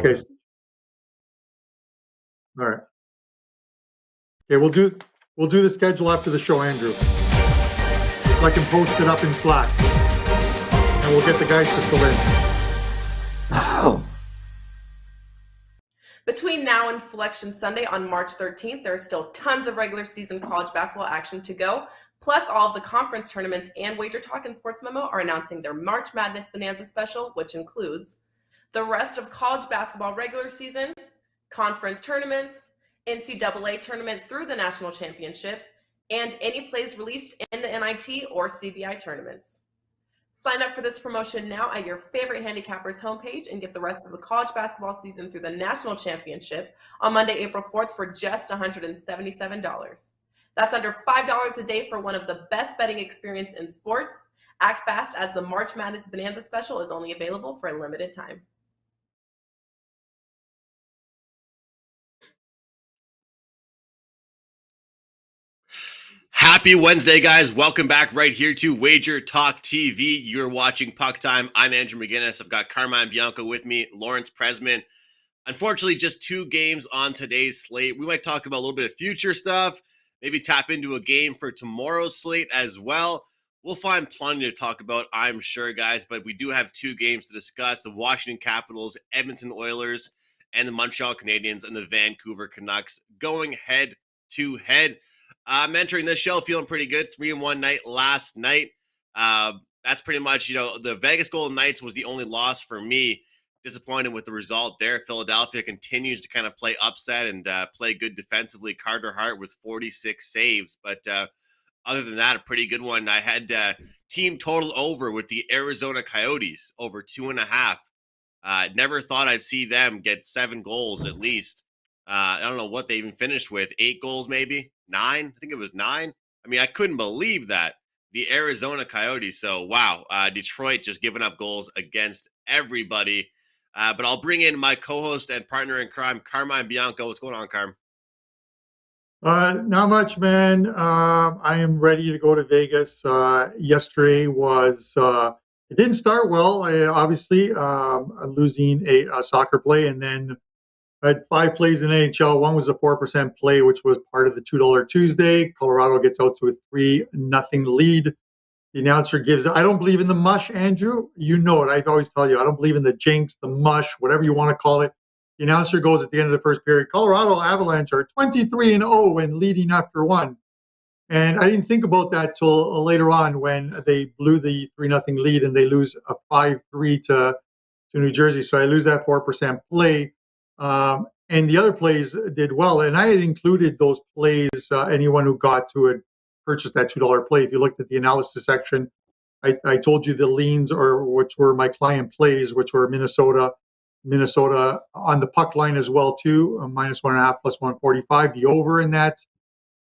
Okay. All right. Okay, we'll do the schedule after the show, Andrew. So I can post it up in Slack, and we'll get the guys to fill in. Oh. Between now and Selection Sunday on March 13th, there are still tons of regular season college basketball action to go. Plus, all of the conference tournaments and WagerTalk and Sports Memo are announcing their March Madness Bonanza special, which includes the rest of college basketball regular season, conference tournaments, NCAA tournament through the national championship, and any plays released in the NIT or CBI tournaments. Sign up for this promotion now at your favorite handicappers homepage and get the rest of the college basketball season through the national championship on Monday, April 4th for just $177. That's under $5 a day for one of the best betting experience in sports. Act fast as the March Madness Bonanza special is only available for a limited time. Happy Wednesday, guys. Welcome back right here to WagerTalk TV. You're watching Puck Time. I'm Andrew McInnis. I've got Carmine and Bianco with me, Lawrence Presman. Unfortunately, just 2 games on today's slate. We might talk about a little bit of future stuff, maybe tap into a game for tomorrow's slate as well. We'll find plenty to talk about, I'm sure, guys, but we do have 2 games to discuss: the Washington Capitals, Edmonton Oilers, and the Montreal Canadiens and the Vancouver Canucks going head-to-head. I'm entering this show feeling pretty good. 3-1 night last night. That's pretty much, the Vegas Golden Knights was the only loss for me. Disappointed with the result there. Philadelphia continues to kind of play upset and play good defensively. Carter Hart with 46 saves. But other than that, a pretty good one. I had team total over with the Arizona Coyotes, over 2.5. Never thought I'd see them get 7 goals at least. I don't know what they even finished with. 8 goals maybe? 9? I think it was 9. I mean, I couldn't believe that. The Arizona Coyotes. So, wow. Detroit just giving up goals against everybody. But I'll bring in my co-host and partner in crime, Carmine Bianco. What's going on, Carm? Not much, man. I am ready to go to Vegas. Yesterday was, it didn't start well, obviously, losing a soccer play, and then I had 5 plays in NHL. One was a 4% play, which was part of the $2 Tuesday. Colorado gets out to a 3-0 lead. The announcer gives, I don't believe in the mush, Andrew. You know it. I always tell you, I don't believe in the jinx, the mush, whatever you want to call it. The announcer goes at the end of the first period, Colorado Avalanche are 23-0 and leading after 1. And I didn't think about that till later on when they blew the 3-0 lead and they lose a 5-3 to New Jersey. So I lose that 4% play. And the other plays did well. And I had included those plays, anyone who got to it, purchased that $2 play. If you looked at the analysis section, I told you the leans, which were my client plays, which were Minnesota on the puck line as well, too, -1.5 plus 145, the over in that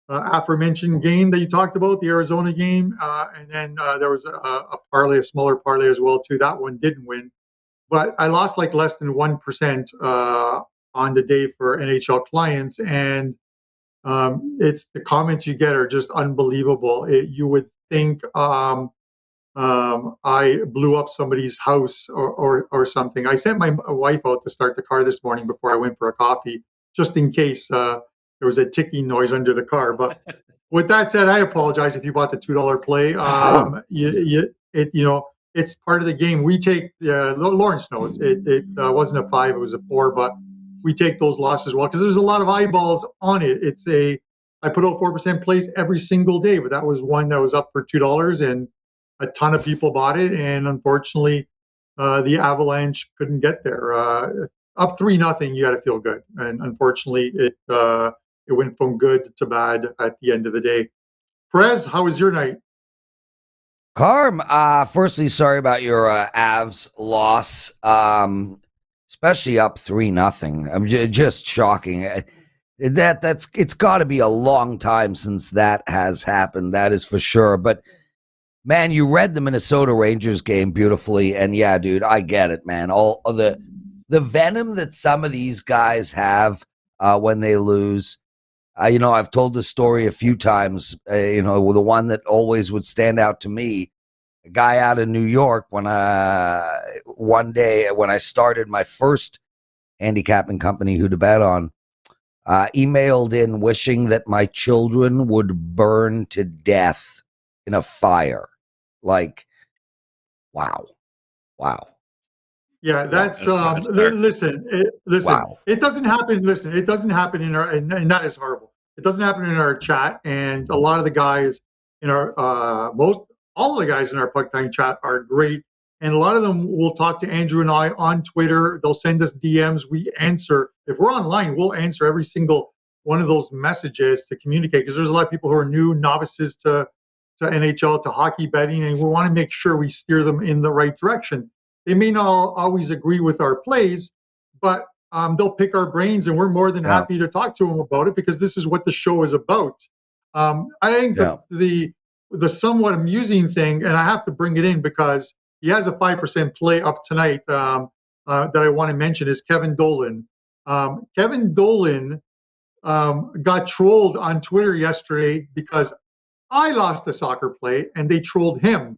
aforementioned game that you talked about, the Arizona game. And then there was a smaller parlay as well, too. That one didn't win. But I lost like less than 1% on the day for NHL clients, and it's the comments you get are just unbelievable. You would think I blew up somebody's house or something. I sent my wife out to start the car this morning before I went for a coffee, just in case there was a ticking noise under the car. But with that said, I apologize if you bought the $2 play. It's part of the game. We take, Lawrence knows, it wasn't a 5, it was a 4, but we take those losses well because there's a lot of eyeballs on it. I put out 4% plays every single day, but that was one that was up for $2 and a ton of people bought it. And unfortunately, the Avalanche couldn't get there. Up 3-0, you got to feel good. And unfortunately, it went from good to bad at the end of the day. Prez, how was your night? Carm, firstly, sorry about your Avs loss, especially up 3-0. I'm just shocking. It's got to be a long time since that has happened. That is for sure. But man, you read the Minnesota Rangers game beautifully, and yeah, dude, I get it, man. All of the venom that some of these guys have when they lose. I've told this story a few times, the one that always would stand out to me, a guy out of New York when one day when I started my first handicapping company who to bet on, emailed in wishing that my children would burn to death in a fire. Like, wow. Yeah, that's fair. listen. Wow. It doesn't happen. Listen, it doesn't happen in our, and that is horrible. It doesn't happen in our chat, and a lot of the guys in our all the guys in our Puck Time chat are great, and a lot of them will talk to Andrew and I on Twitter. They'll send us DMs. We answer. If we're online, we'll answer every single one of those messages to communicate, because there's a lot of people who are new novices to NHL, to hockey betting, and we want to make sure we steer them in the right direction. They may not always agree with our plays, but they'll pick our brains, and we're more than happy to talk to them about it, because this is what the show is about. I think the somewhat amusing thing, and I have to bring it in because he has a 5% play up tonight that I want to mention, is Kevin Dolan. Kevin Dolan got trolled on Twitter yesterday because I lost the soccer play and they trolled him.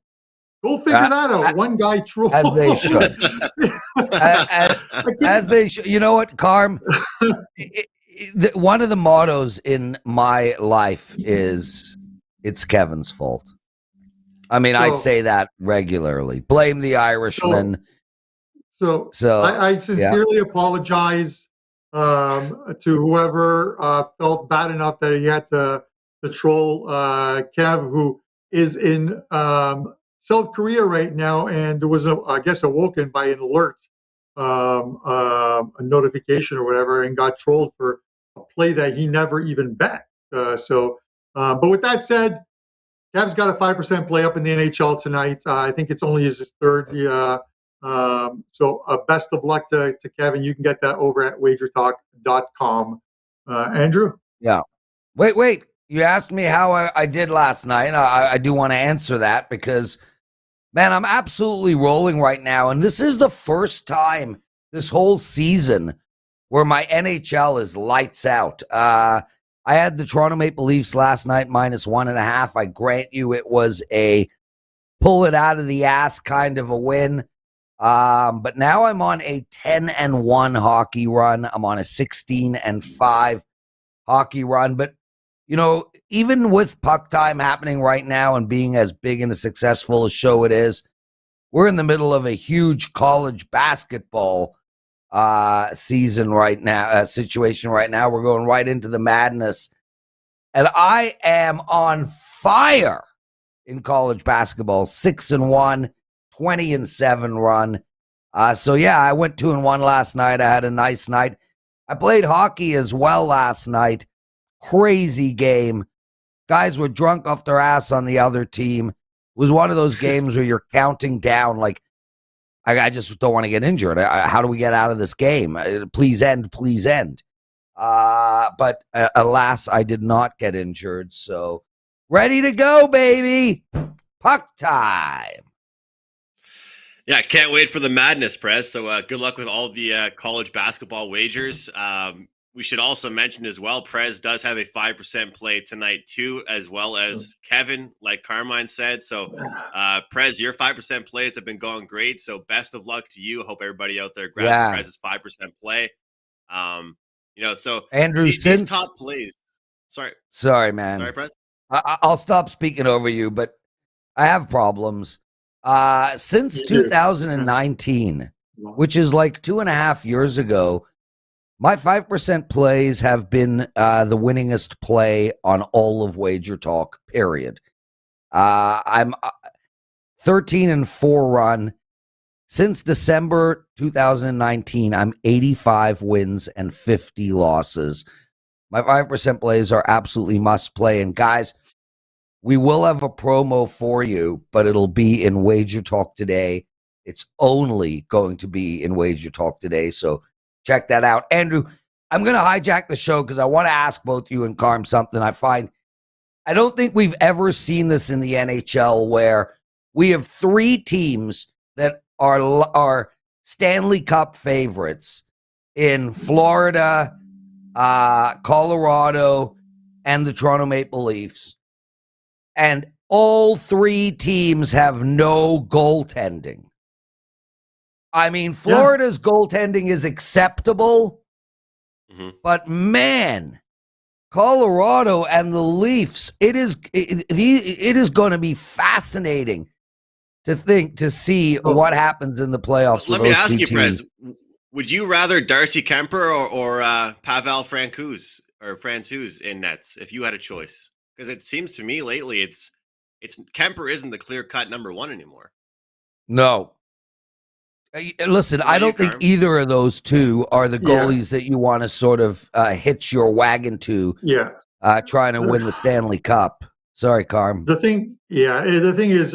Go figure that out. One guy trolled. As they should. as they should. You know what, Carm? One of the mottos in my life is, it's Kevin's fault. I mean, I say that regularly. Blame the Irishman. So I sincerely apologize to whoever felt bad enough that he had to troll Kev, who is in South Korea right now, and was, I guess, awoken by an alert, a notification or whatever, and got trolled for a play that he never even bet. But with that said, Kev's got a 5% play up in the NHL tonight. I think it's only his third. So best of luck to Kevin. You can get that over at WagerTalk.com. Andrew? Yeah. Wait. You asked me how I did last night. I do want to answer that because, man, I'm absolutely rolling right now. And this is the first time this whole season where my NHL is lights out. I had the Toronto Maple Leafs last night -1.5. I grant you it was a pull it out of the ass kind of a win. But now I'm on a 10-1 hockey run. I'm on a 16-5 hockey run. But you know, even with Puck Time happening right now and being as big and as successful a show it is, we're in the middle of a huge college basketball season right now, situation right now. We're going right into the madness. And I am on fire in college basketball. 6-1, 20-7 run. So yeah, I went 2-1 last night. I had a nice night. I played hockey as well last night. Crazy game. Guys were drunk off their ass on the other team. It was one of those games where you're counting down, like, I just don't want to get injured. How do we get out of this game? Please end, please end. But alas, I did not get injured. So ready to go, baby. Puck time. Yeah, can't wait for the madness, Prez. So good luck with all the college basketball wagers. We should also mention as well, Prez does have a 5% play tonight too, as well as Kevin, like Carmine said. So Prez, your 5% plays have been going great. So best of luck to you. Hope everybody out there grabs Prez's 5% play. So Andrew, these top plays. Sorry, man. Sorry, Prez. I'll stop speaking over you, but I have problems. Since 2019, which is like 2.5 years ago, my 5% plays have been the winningest play on all of WagerTalk, period. I'm 13-4 run. Since December 2019, I'm 85 wins and 50 losses. My 5% plays are absolutely must play. And guys, we will have a promo for you, but it'll be in WagerTalk today. It's only going to be in WagerTalk today, so check that out. Andrew, I'm going to hijack the show because I want to ask both you and Carm something. I don't think we've ever seen this in the NHL where we have three teams that are Stanley Cup favorites in Florida, Colorado, and the Toronto Maple Leafs. And all three teams have no goaltending. I mean, Florida's goaltending is acceptable, but man, Colorado and the Leafs, it is going to be fascinating to see what happens in the playoffs. Let me ask you, Prez, would you rather Darcy Kemper or Pavel Francouz in nets if you had a choice? Because it seems to me lately it's Kemper isn't the clear-cut number one anymore. No. Listen, I don't think either of those two are the goalies that you want to sort of hitch your wagon to. Yeah. Trying to win the Stanley Cup. Sorry, Carm. The thing is,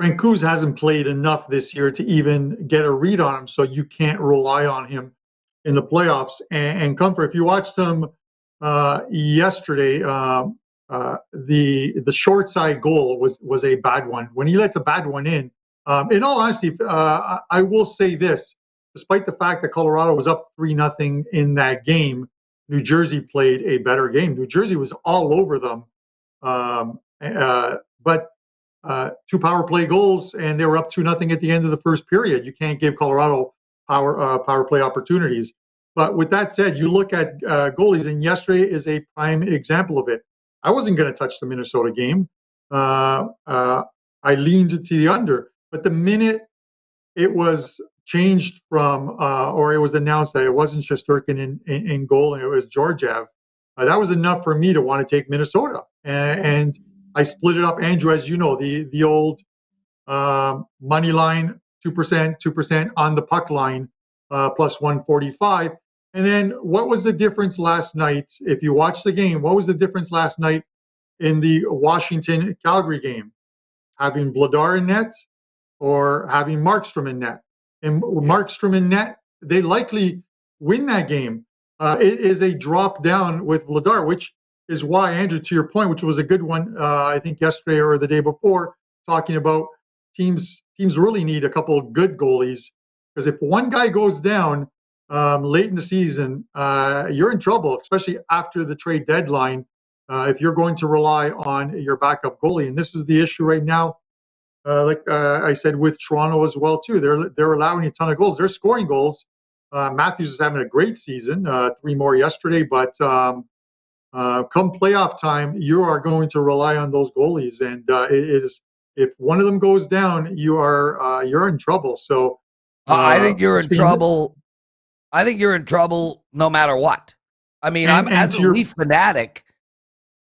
Francouz hasn't played enough this year to even get a read on him, so you can't rely on him in the playoffs. And Comfort, if you watched him yesterday, the short side goal was a bad one. When he lets a bad one in all honesty, I will say this: despite the fact that Colorado was up 3-0 in that game, New Jersey played a better game. New Jersey was all over them, but 2 power play goals, and they were up 2-0 at the end of the first period. You can't give Colorado power play opportunities. But with that said, you look at goalies, and yesterday is a prime example of it. I wasn't going to touch the Minnesota game. I leaned to the under. But the minute it was changed from, or it was announced that it wasn't Shesterkin in goal and it was Georgiev, that was enough for me to want to take Minnesota. And I split it up, Andrew, as you know, the old money line, 2% on the puck line, plus 145. And then what was the difference last night? If you watched the game, what was the difference last night in the Washington-Calgary game? Having Vladar in net or having Markstrom in net? And Markstrom in net, they likely win that game. It is a drop down with Vladar, which is why, Andrew, to your point, which was a good one, I think yesterday or the day before, talking about teams really need a couple of good goalies, because if one guy goes down late in the season, you're in trouble, especially after the trade deadline, if you're going to rely on your backup goalie. And this is the issue right now. Like I said, with Toronto as well too, they're allowing a ton of goals. They're scoring goals. Matthews is having a great season, 3 more yesterday. But come playoff time, you are going to rely on those goalies, and it is, if one of them goes down, you're in trouble. So I think you're in trouble. I think you're in trouble no matter what. I mean, as a Leaf fanatic,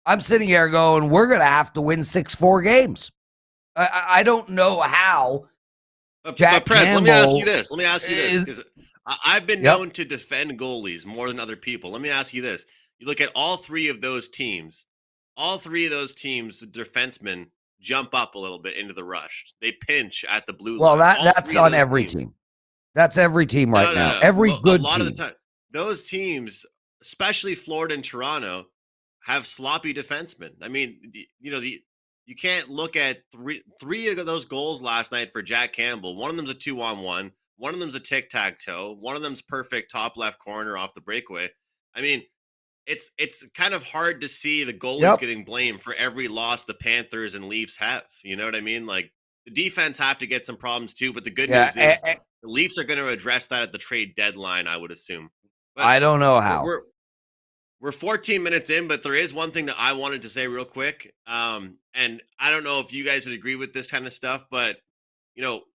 I'm sitting here going, we're going to have to win 6-4 games. I don't know how. But Prez, let me ask you this, because I've been known to defend goalies more than other people. Let me ask you this. You look at all three of those teams, defensemen jump up a little bit into the rush. They pinch at the blue line. Well, that's on every team. That's every team right now. No. Every good team. A lot of the time, those teams, especially Florida and Toronto, have sloppy defensemen. I mean, you can't look at three of those goals last night for Jack Campbell. One of them's a 2-on-1. One of them's a tic-tac-toe. One of them's perfect top left corner off the breakaway. I mean, it's kind of hard to see the goalies getting blamed for every loss the Panthers and Leafs have. You know what I mean? Like, the defense have to get some problems too, but the good news is the Leafs are going to address that at the trade deadline, I would assume. But I don't know how. We're 14 minutes in, but there is one thing that I wanted to say real quick. And I don't know if you guys would agree with this kind of stuff, but,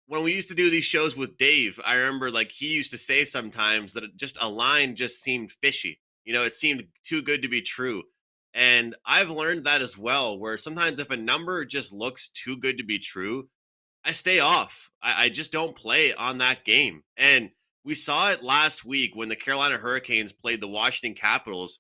when we used to do these shows with Dave, I remember he used to say sometimes that just a line just seemed fishy. It seemed too good to be true. And I've learned that as well, where sometimes if a number just looks too good to be true, I stay off. I just don't play on that game. And we saw it last week when the Carolina Hurricanes played the Washington Capitals.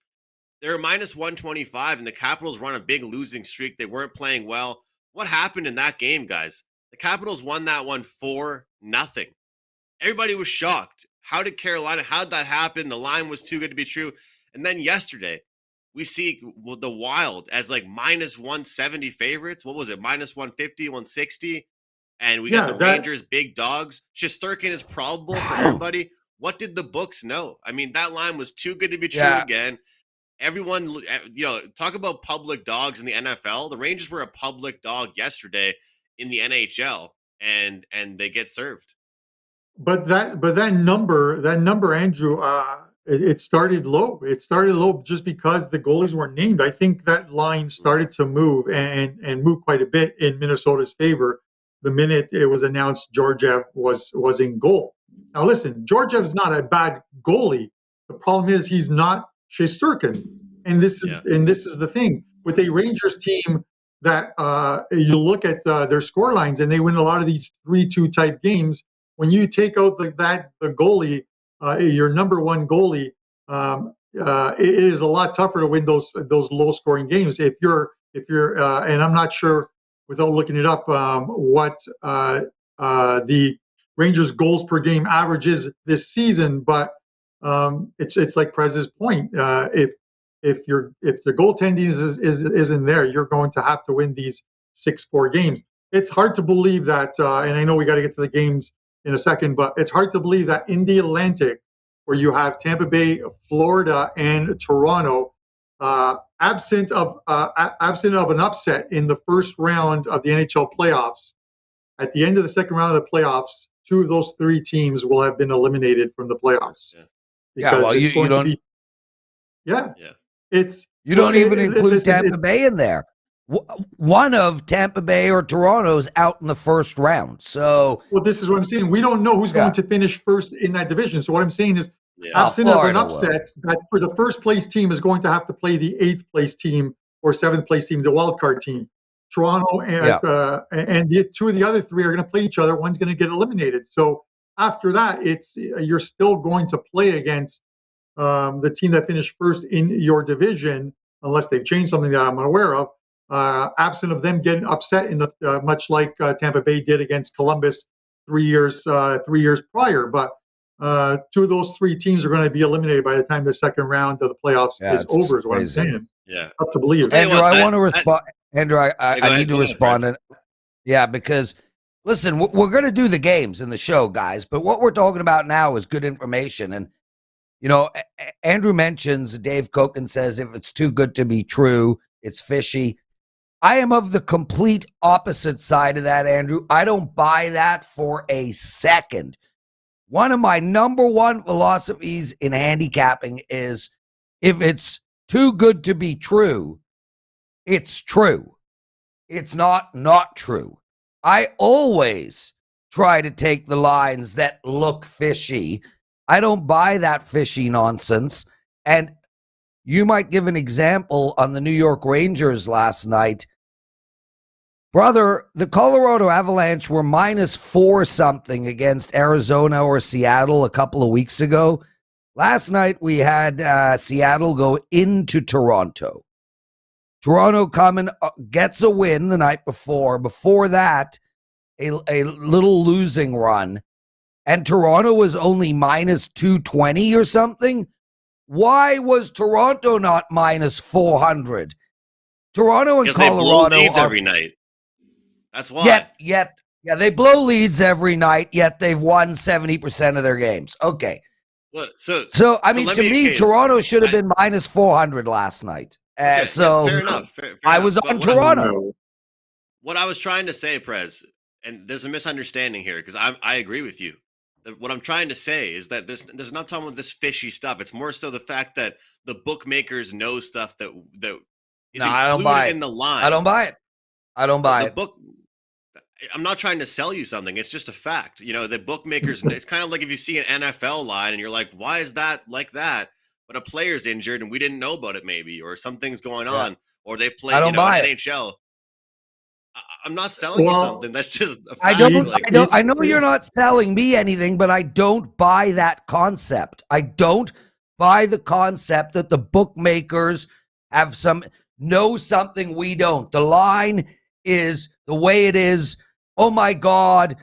They were minus 125, and the Capitals run a big losing streak. They weren't playing well. What happened in that game, guys? The Capitals won that one 4-0. Everybody was shocked. How'd that happen? The line was too good to be true. And then yesterday, we see the Wild as minus 170 favorites. What was it? Minus 150, 160. And we got the Rangers big dogs. Shesterkin is probable for everybody. What did the books know? I mean, that line was too good to be true again. Everyone, talk about public dogs in the NFL. The Rangers were a public dog yesterday in the NHL, and they get served. but that number, Andrew, it started low. It started low just because the goalies weren't named. I think that line started to move and move quite a bit in Minnesota's favor the minute it was announced Georgiev was in goal. Now listen, Georgiev's not a bad goalie. The problem is he's not Shesterkin, and this is the thing with a Rangers team that you look at their score lines and they win a lot of these 3-2 type games. When you take out the goalie, your number one goalie, it is a lot tougher to win those low scoring games. If you're and I'm not sure without looking it up what the Rangers goals per game average is this season, but it's like Prez's point. If the goaltending isn't there, you're going to have to win these 6-4 games. It's hard to believe that, and I know we got to get to the games in a second, but it's hard to believe that in the Atlantic, where you have Tampa Bay, Florida, and Toronto, absent of an upset in the first round of the NHL playoffs, at the end of the second round of the playoffs, 2 of those 3 teams will have been eliminated from the playoffs. Because it's going to be. Yeah. It's you don't even include Tampa Bay in there. One of Tampa Bay or Toronto's out in the first round. So, well, this is what I'm saying. We don't know who's going to finish first in that division. So what I'm saying is, absent of an upset, that for the first place team is going to have to play the 8th place team or 7th place team, the wild card team. Toronto and the 2 of the other 3 are going to play each other. One's going to get eliminated. So after that, you're still going to play against the team that finished first in your division, unless they've changed something that I'm unaware of. Absent of them getting upset in the much like Tampa Bay did against Columbus 3 years prior. But 2 of those 3 teams are going to be eliminated by the time the second round of the playoffs is over. Is what I'm saying. Yeah, tough to believe. Andrew, I want to respond. Andrew, I need to respond. Because listen, we're going to do the games in the show, guys. But what we're talking about now is good information. And Andrew mentions Dave Koken says if it's too good to be true, it's fishy. I am of the complete opposite side of that, Andrew. I don't buy that for a second. One of my number one philosophies in handicapping is if it's too good to be true, it's true. It's not true. I always try to take the lines that look fishy. I don't buy that fishy nonsense. And you might give an example on the New York Rangers last night. Brother, the Colorado Avalanche were -4 something against Arizona or Seattle a couple of weeks ago. Last night we had Seattle go into Toronto. Toronto gets a win the night before. Before that, a little losing run. And Toronto was only -220 or something. Why was Toronto not -400? Toronto and Colorado they blow leads every night. That's why. They blow leads every night, yet they've won 70% of their games. Okay. Well, to me, Toronto should have been -400 last night. Fair enough. I was on Toronto. What I was trying to say, Prez, and there's a misunderstanding here because I agree with you. What I'm trying to say is that there's not talking about this fishy stuff. It's more so the fact that the bookmakers know stuff that is included in the line. I don't buy it. I'm not trying to sell you something. It's just a fact. The bookmakers, it's kind of like if you see an NFL line and you're like, why is that like that? But a player's injured and we didn't know about it maybe, or something's going on, or they play NHL. I'm not selling you something. That's just a fact. I know you're not selling me anything, but I don't buy that concept. I don't buy the concept that the bookmakers know something we don't. The line is the way it is. Oh my God,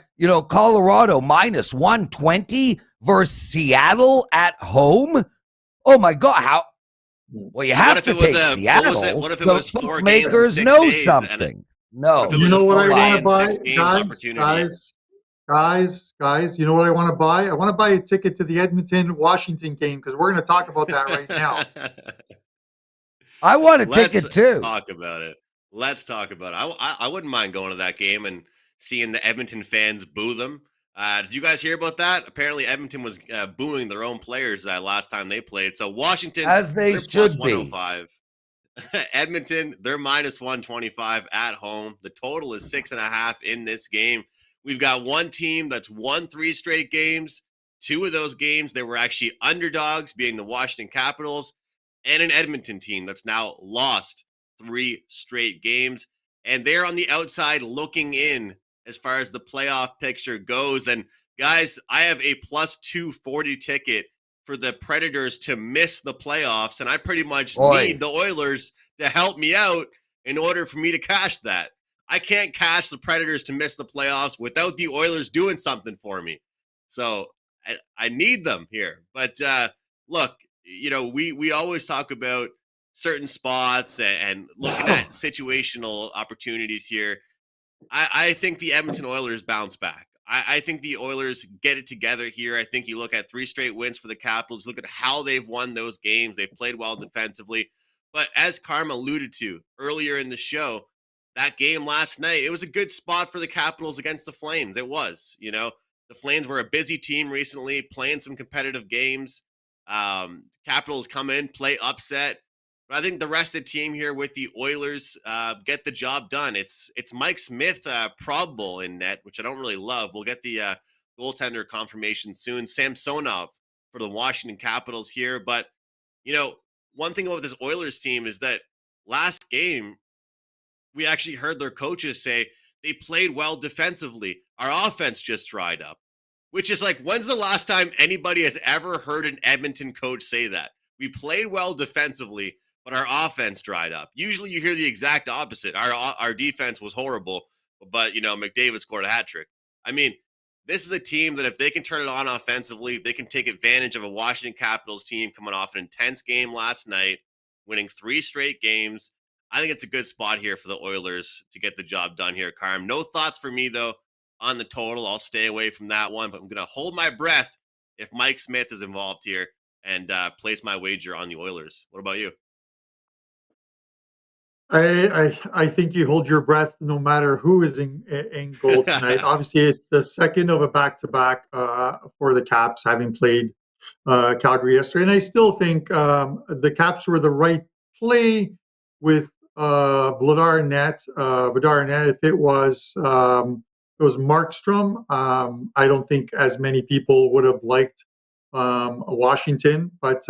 Colorado -120 versus Seattle at home. Oh my God, how? Well, you have to take Seattle. What if it was 4 games in 6 know days something. No, you know what I want to buy, guys. You know what I want to buy? I want to buy a ticket to the Edmonton Washington game because we're going to talk about that right now. I want a ticket too. Let's talk about it. I wouldn't mind going to that game and seeing the Edmonton fans boo them. Did you guys hear about that? Apparently, Edmonton was booing their own players last time they played. So Washington, As they they're plus should be. 105. Edmonton, they're minus 125 at home. The total is 6.5 in this game. We've got one team that's won 3 straight games. 2 of those games, they were actually underdogs, being the Washington Capitals, and an Edmonton team that's now lost 3 straight games. And they're on the outside looking in as far as the playoff picture goes. And guys, I have a plus 240 ticket for the Predators to miss the playoffs, and I pretty much need the Oilers to help me out in order for me to cash that. I can't cash the Predators to miss the playoffs without the Oilers doing something for me. So I need them here. But look, we always talk about certain spots and looking at situational opportunities here. I think the Edmonton Oilers bounce back. I think the Oilers get it together here. I think you look at 3 straight wins for the Capitals, look at how they've won those games. They've played well defensively. But as Carm alluded to earlier in the show, that game last night, it was a good spot for the Capitals against the Flames. It was, the Flames were a busy team recently, playing some competitive games. Capitals come in, play upset. But I think the rest of the team here with the Oilers get the job done. It's Mike Smith probable in net, which I don't really love. We'll get the goaltender confirmation soon. Samsonov for the Washington Capitals here. But, one thing about this Oilers team is that last game, we actually heard their coaches say they played well defensively. Our offense just dried up, which is like, when's the last time anybody has ever heard an Edmonton coach say that? We played well defensively, but our offense dried up. Usually you hear the exact opposite. Our defense was horrible, but, McDavid scored a hat trick. I mean, this is a team that if they can turn it on offensively, they can take advantage of a Washington Capitals team coming off an intense game last night, winning 3 straight games. I think it's a good spot here for the Oilers to get the job done here, Carm. No thoughts for me, though, on the total. I'll stay away from that one, but I'm going to hold my breath if Mike Smith is involved here and place my wager on the Oilers. What about you? I think you hold your breath no matter who is in goal tonight. Obviously, it's the second of a back-to-back for the Caps, having played Calgary yesterday. And I still think the Caps were the right play with Vladar net. If it was Markstrom, I don't think as many people would have liked Washington, but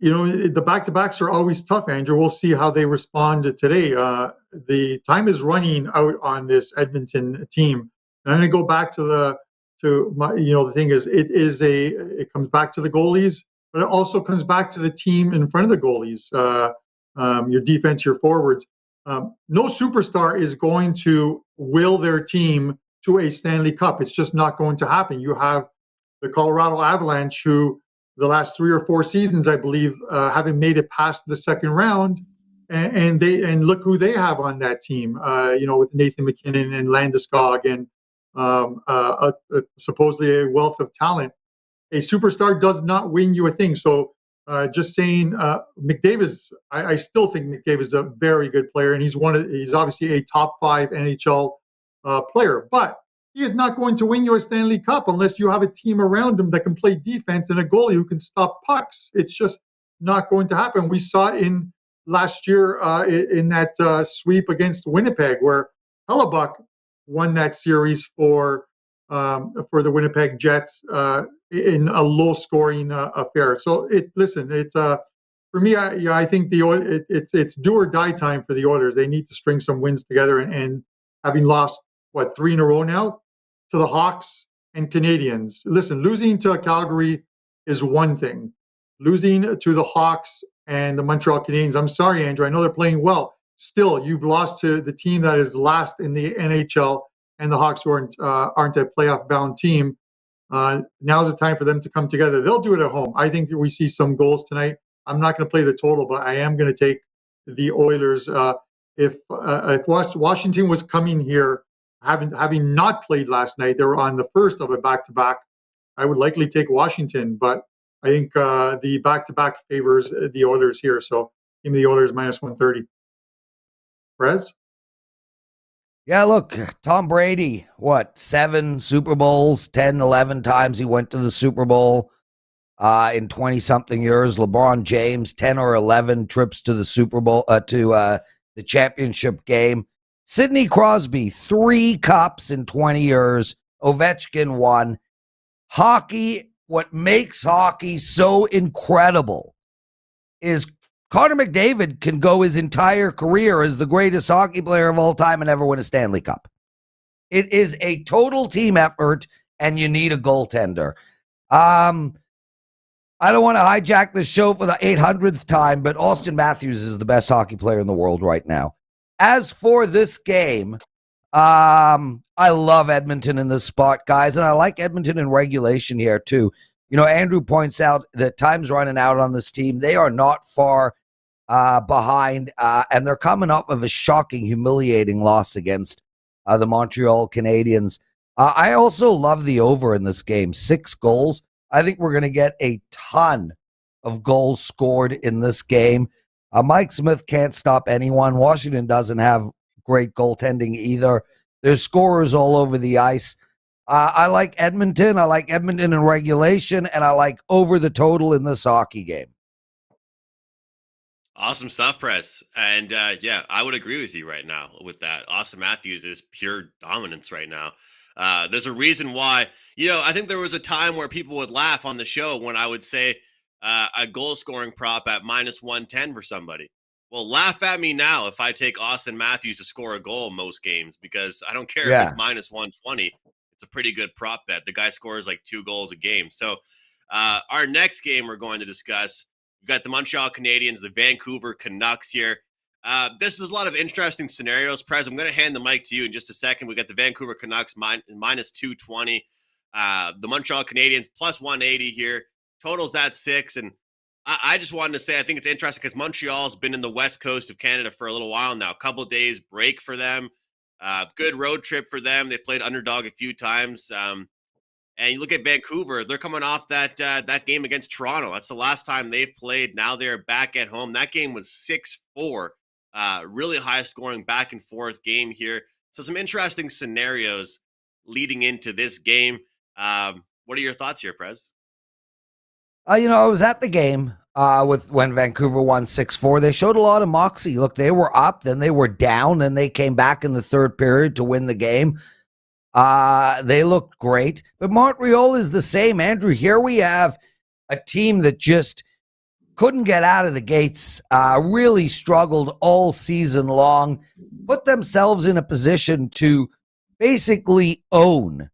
the back-to-backs are always tough, Andrew. We'll see how they respond today. The time is running out on this Edmonton team. And I'm going to go back to the thing is, it comes back to the goalies, but it also comes back to the team in front of the goalies, your defense, your forwards. No superstar is going to will their team to a Stanley Cup. It's just not going to happen. You have the Colorado Avalanche, who the last 3 or 4 seasons, I believe, haven't made it past the second round, and look who they have on that team. With Nathan McKinnon and Landeskog and supposedly a wealth of talent. A superstar does not win you a thing. So just saying, McDavid's, I still think McDavid's a very good player, and he's obviously a top 5 NHL player, but he is not going to win you a Stanley Cup unless you have a team around him that can play defense and a goalie who can stop pucks. It's just not going to happen. We saw it in last year in that sweep against Winnipeg, where Hellebuck won that series for the Winnipeg Jets in a low-scoring affair. So for me, I think it's do or die time for the Oilers. They need to string some wins together, and having lost 3 in a row now to the Hawks and Canadiens. Listen, losing to Calgary is one thing. Losing to the Hawks and the Montreal Canadiens, I'm sorry, Andrew, I know they're playing well. Still, you've lost to the team that is last in the NHL, and the Hawks who aren't a playoff-bound team. Now's the time for them to come together. They'll do it at home. I think we see some goals tonight. I'm not going to play the total, but I am going to take the Oilers. If Washington was coming here, having not played last night, they were on the first of a back-to-back, I would likely take Washington, but I think the back-to-back favors the Oilers here. So give me the Oilers minus 130. Prez? Yeah, look, Tom Brady, 7 Super Bowls, 10, 11 times he went to the Super Bowl in 20-something years. LeBron James, 10 or 11 trips to the Super Bowl, to the championship game. Sidney Crosby, 3 cups in 20 years. Ovechkin, 1. Hockey, what makes hockey so incredible is Connor McDavid can go his entire career as the greatest hockey player of all time and never win a Stanley Cup. It is a total team effort, and you need a goaltender. I don't want to hijack this show for the 800th time, but Austin Matthews is the best hockey player in the world right now. As for this game, I love Edmonton in this spot, guys, and I like Edmonton in regulation here too. Andrew points out that time's running out on this team. They are not far behind, and they're coming off of a shocking, humiliating loss against the Montreal Canadiens. I also love the over in this game, 6 goals. I think we're going to get a ton of goals scored in this game. Mike Smith can't stop anyone. Washington doesn't have great goaltending either. There's scorers all over the ice. I like Edmonton. I like Edmonton in regulation, and I like over the total in this hockey game. Awesome stuff, Prez. And yeah, I would agree with you right now with that. Austin Matthews is pure dominance right now. There's a reason why, I think there was a time where people would laugh on the show when I would say a goal scoring prop at -110 for somebody. Well, laugh at me now if I take Austin Matthews to score a goal in most games, because I don't care if it's -120. It's a pretty good prop bet. The guy scores like 2 goals a game. So our next game we're going to discuss, we've got the Montreal Canadiens, the Vancouver Canucks here. This is a lot of interesting scenarios. Prez, I'm going to hand the mic to you in just a second. We got the Vancouver Canucks -220. The Montreal Canadiens +180 here. Totals at 6. And I just wanted to say, I think it's interesting because Montreal's been in the west coast of Canada for a little while now. A couple of days break for them. Good road trip for them. They played underdog a few times. And you look at Vancouver, they're coming off that game against Toronto. That's the last time they've played. Now they're back at home. That game was 6-4. Really high scoring back and forth game here. So some interesting scenarios leading into this game. What are your thoughts here, Prez? I was at the game when Vancouver won 6-4. They showed a lot of moxie. Look, they were up, then they were down, then they came back in the third period to win the game. They looked great. But Montreal is the same, Andrew. Here we have a team that just couldn't get out of the gates, really struggled all season long, put themselves in a position to basically own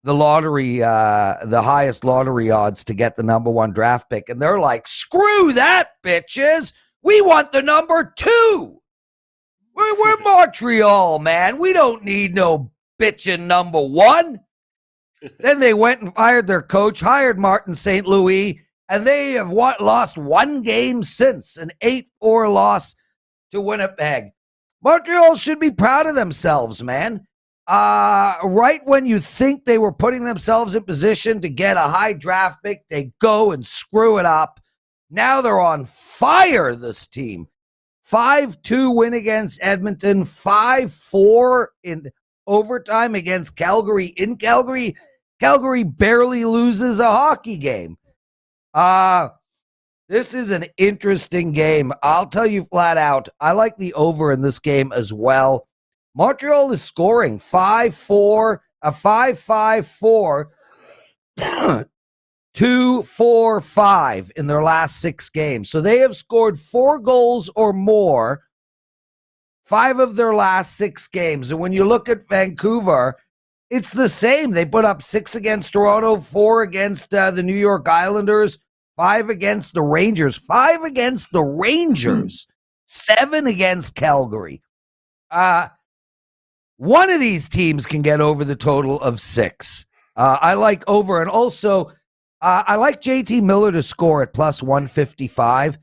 the lottery, the highest lottery odds to get the number 1 draft pick. And they're like, screw that, bitches. We want the number 2. We're Montreal, man. We don't need no bitchin' number 1. Then they went and fired their coach, hired Martin St. Louis, and they have lost 1 game since, an 8-4 loss to Winnipeg. Montreal should be proud of themselves, man. Right when you think they were putting themselves in position to get a high draft pick, they go and screw it up. Now they're on fire, this team. 5-2 win against Edmonton, 5-4 in overtime against Calgary. In Calgary, Calgary barely loses a hockey game. This is an interesting game. I'll tell you flat out, I like the over in this game as well. Montreal is scoring 5-4, a 5-5-4, 2-4-5 in their last 6 games. So they have scored 4 goals or more 5 of their last 6 games. And when you look at Vancouver, it's the same. They put up 6 against Toronto, 4 against the New York Islanders, 5 against the Rangers, 5 against the Rangers, 7 against Calgary. One of these teams can get over the total of 6. I like over, and also I like JT Miller to score at +155.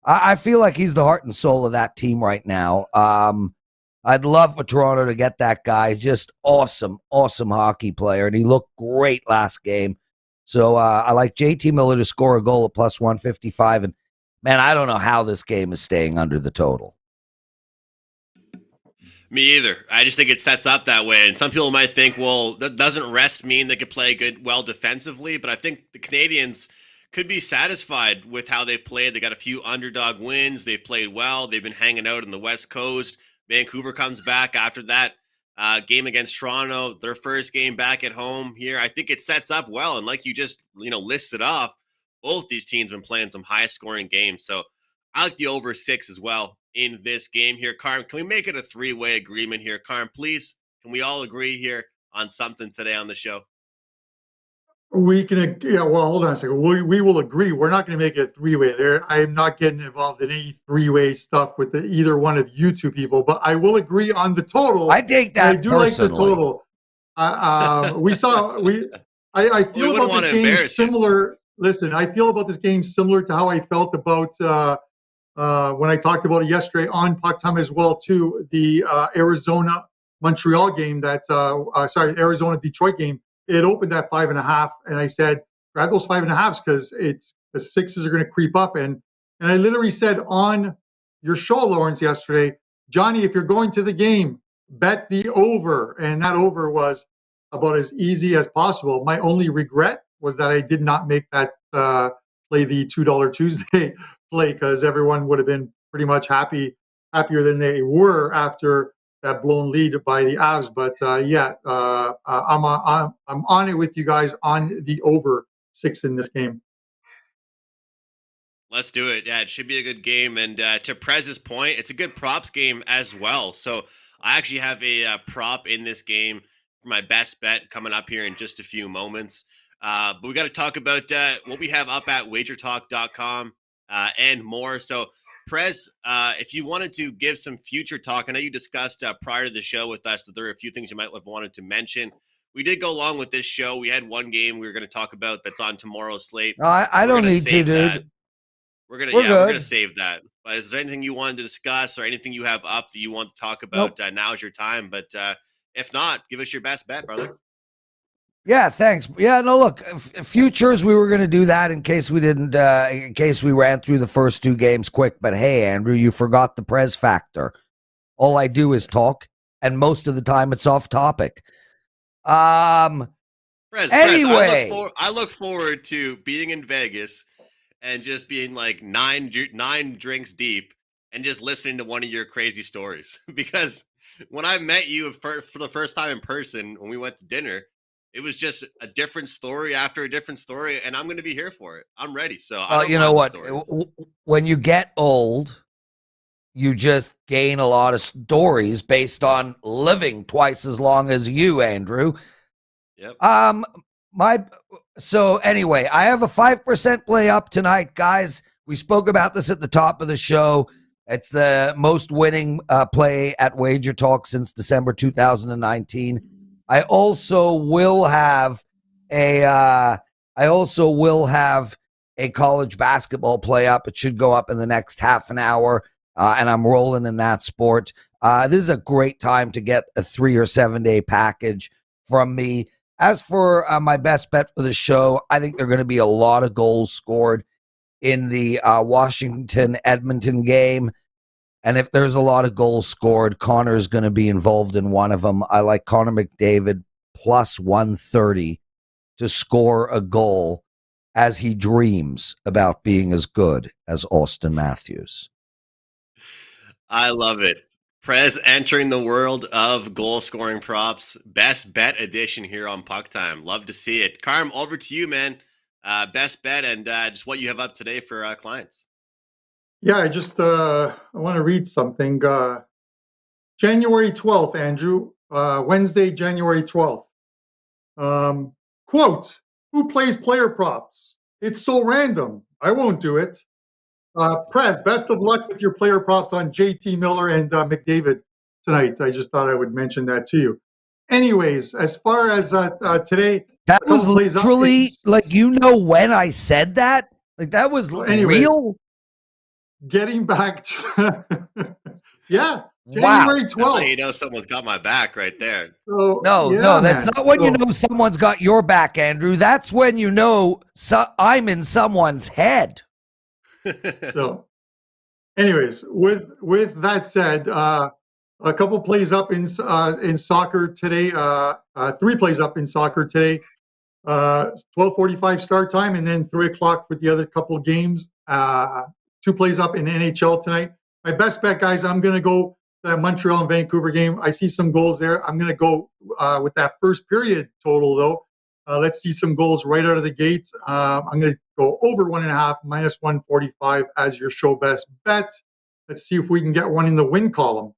I feel like he's the heart and soul of that team right now. I'd love for Toronto to get that guy. Just awesome hockey player, and he looked great last game. So I like JT Miller to score a goal at +155. And man, I don't know how this game is staying under the total. Me either. I just think it sets up that way. And some people might think, well, that doesn't rest mean they could play well defensively. But I think the Canadiens could be satisfied with how they've played. They got a few underdog wins. They've played well. They've been hanging out in the West Coast. Vancouver comes back after that game against Toronto, their first game back at home here. I think it sets up well. And like you just, listed off, both these teams have been playing some high scoring games. So I like the over 6 as well in this game here. Carm, can we make it a 3-way agreement here? Carm, please, can we all agree here on something today on the show? We can, hold on a second. We will agree. We're not going to make it a 3-way there. I am not getting involved in any 3-way stuff with either one of you two people, but I will agree on the total. I take that I do personally. like the total. I feel about this game similar. Listen, I feel about this game similar to how I felt about when I talked about it yesterday on Puck Time as well, too. The Arizona-Montreal game Arizona-Detroit game. It opened at 5.5, and I said, grab those 5.5s because the 6s are going to creep up. And I literally said on your show, Lawrence, yesterday, Johnny, if you're going to the game, bet the over. And that over was about as easy as possible. My only regret was that I did not make that play the $2 Tuesday play, because everyone would have been pretty much happier than they were after that blown lead by the Avs. But I'm on it with you guys on the over 6 in this game. Let's do it. Yeah, it should be a good game. And to Prez's point, it's a good props game as well. So I actually have a prop in this game for my best bet coming up here in just a few moments. But we got to talk about what we have up at WagerTalk.com and more. So Prez, if you wanted to give some future talk, I know you discussed prior to the show with us that there are a few things you might have wanted to mention. We did go along with this show. We had one game we were going to talk about that's on tomorrow's slate. I don't need to, dude. That. We're gonna save that. But is there anything you wanted to discuss or anything you have up that you want to talk about? Nope. Now's your time. But if not, give us your best bet, brother. Yeah, thanks. Yeah, no, look, futures, we were going to do that in case we didn't, in case we ran through the first 2 games quick. But hey, Andrew, you forgot the Prez factor. All I do is talk, and most of the time it's off topic. Anyway. I look forward to being in Vegas and just being like nine drinks deep and just listening to one of your crazy stories. Because when I met you for the first time in person, when we went to dinner, it was just a different story after a different story, and I'm going to be here for it. I'm ready. So, you know what? When you get old, you just gain a lot of stories based on living twice as long as you, Andrew. Yep. So anyway, I have a 5% play up tonight, guys. We spoke about this at the top of the show. It's the most winning play at WagerTalk since December 2019. I also will have a college basketball play up. It should go up in the next half an hour, and I'm rolling in that sport. This is a great time to get a 3 or 7 day package from me. As for my best bet for the show, I think there are going to be a lot of goals scored in the Washington-Edmonton game. And if there's a lot of goals scored, Connor's going to be involved in one of them. I like Connor McDavid plus 130 to score a goal as he dreams about being as good as Austin Matthews. I love it. Prez entering the world of goal scoring props. Best bet edition here on Puck Time. Love to see it. Carm, over to you, man. Best bet and just what you have up today for clients. Yeah, I want to read something. January 12th, Andrew. Wednesday, January 12th. Quote, who plays player props? It's so random. I won't do it. Prez, best of luck with your player props on JT Miller and McDavid tonight. I just thought I would mention that to you. Anyways, as far as today. That was literally, when I said that? Like, that was real? Getting back to January 12th. That's how you know someone's got my back right there. So, no, that's not when you know someone's got your back, Andrew. That's when you know I'm in someone's head. So, anyways, with that said, A couple plays up in soccer today. 3 plays up in soccer today. 12:45 start time, and then 3 o'clock for the other couple of games. 2 plays up in NHL tonight. My best bet, guys, I'm going to go that Montreal and Vancouver game. I see some goals there. I'm going to go with that first period total, though. Let's see some goals right out of the gate. I'm going to go over 1.5, minus 145 as your show best bet. Let's see if we can get one in the win column.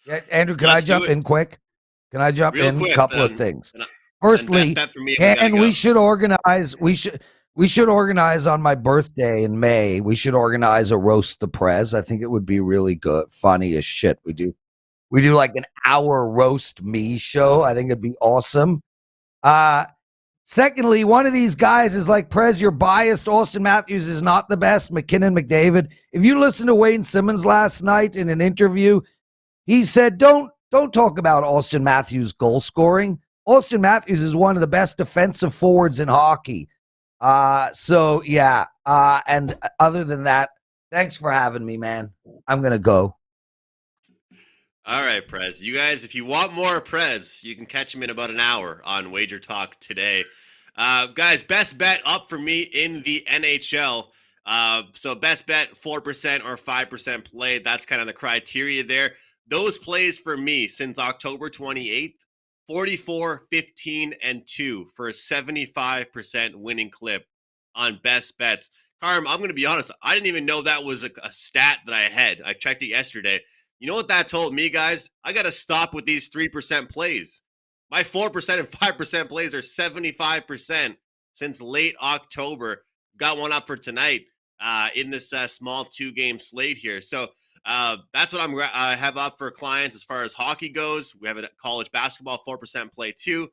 Yeah, Andrew, can I jump in quick? Can I jump in? A couple of things. Firstly, we should organize. We should organize on my birthday in May. We should organize a roast the Prez. I think it would be really good, funny as shit. We do like an hour roast me show. I think it'd be awesome. Secondly, one of these guys is like, Prez, you're biased. Austin Matthews is not the best. McKinnon, McDavid. If you listen to Wayne Simmons last night in an interview, he said, don't talk about Austin Matthews' goal scoring. Austin Matthews is one of the best defensive forwards in hockey. And other than that, thanks for having me, man. I'm going to go. All right, Prez. You guys, if you want more Prez, you can catch him in about an hour on Wager Talk today. Guys, best bet up for me in the NHL. So best bet, 4% or 5% play. That's kind of the criteria there. Those plays for me since October 28th, 44, 15, and 2 for a 75% winning clip on best bets. Carm, I'm going to be honest. I didn't even know that was a stat that I had. I checked it yesterday. You know what that told me, guys? I got to stop with these 3% plays. My 4% and 5% plays are 75% since late October. Got one up for tonight in this small 2-game slate here. So that's what I have up for clients as far as hockey goes. We have a college basketball 4% play too.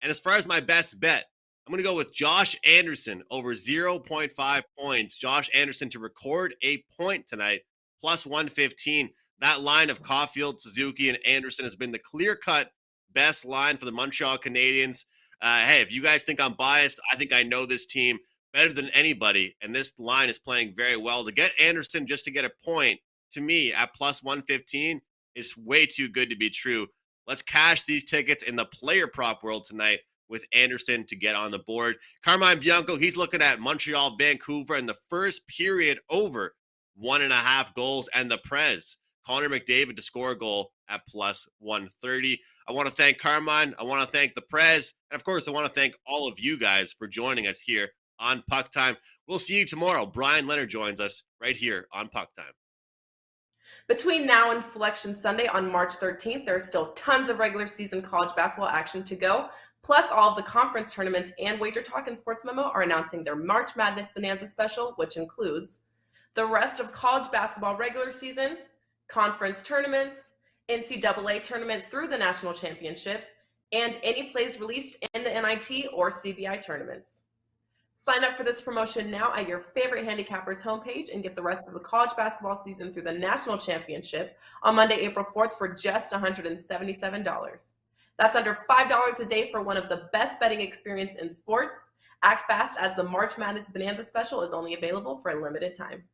And as far as my best bet, I'm going to go with Josh Anderson over 0.5 points. Josh Anderson to record a point tonight, plus 115. That line of Caulfield, Suzuki, and Anderson has been the clear-cut best line for the Montreal Canadiens. Hey, if you guys think I'm biased, I think I know this team better than anybody, and this line is playing very well. To get Anderson just to get a point, to me, at plus 115, is way too good to be true. Let's cash these tickets in the player prop world tonight with Anderson to get on the board. Carmine Bianco, he's looking at Montreal, Vancouver in the first period over 1.5 goals, and the Prez, Connor McDavid to score a goal at plus 130. I want to thank Carmine. I want to thank the Prez. And of course, I want to thank all of you guys for joining us here on Puck Time. We'll see you tomorrow. Brian Leonard joins us right here on Puck Time. Between now and Selection Sunday on March 13th, there are still tons of regular season college basketball action to go. Plus, all of the conference tournaments and WagerTalk and Sports Memo are announcing their March Madness Bonanza special, which includes the rest of college basketball regular season, conference tournaments, NCAA tournament through the national championship, and any plays released in the NIT or CBI tournaments. Sign up for this promotion now at your favorite handicappers homepage and get the rest of the college basketball season through the national championship on Monday, April 4th for just $177. That's under $5 a day for one of the best betting experience in sports. Act fast as the March Madness Bonanza special is only available for a limited time.